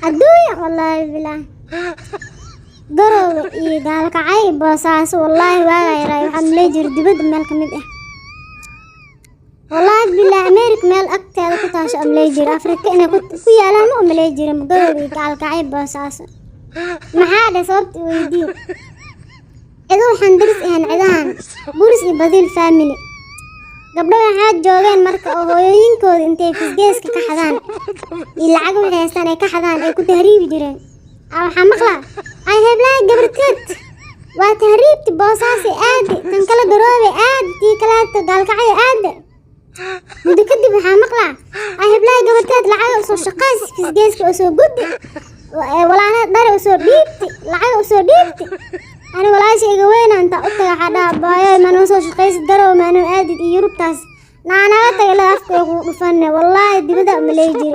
adduunya wallaahi bilaa garowe iyo gaalkacay boosaas wallaahi waaga yaray waxaan maleey jiray dibadda meel ka mid ah wallaahi bilaa America meel agteeda ku taasho maleey jiray Afrika inay ku yaalaan ma maleey jiray garowe iyo gaalkacay boosaas maxaa dhacay sababta weydii idoo waxaan daris ahaan ciidahan buris iyo badil family gabdho waxaa joogeen marka oo hooyooyinkooda intay fisgeeska ka xadaan iyo lacag waxay haystaan ay ka xadaan ay ku tahriibi jireen waxaa maqlaa ay heblaha gabarteed waa tahriibti boosaasi aadi tan kala garoobe aadi tii kaleeto gaalkacyo aadi muddo kadib waxaa maqlaa ay heblaha gabarteed lacag usoo shaqays fisgeeska usoo guddi walaana dhar usoo dhiibti lacag usoo dhiibti أنا ولا شيء قوينا أنت أطلع حدا بايا ما نوصل شقيس درو ما نو أدي يروبتاس أنا أطلع لا أفكر وفن والله دي بدأ مليجي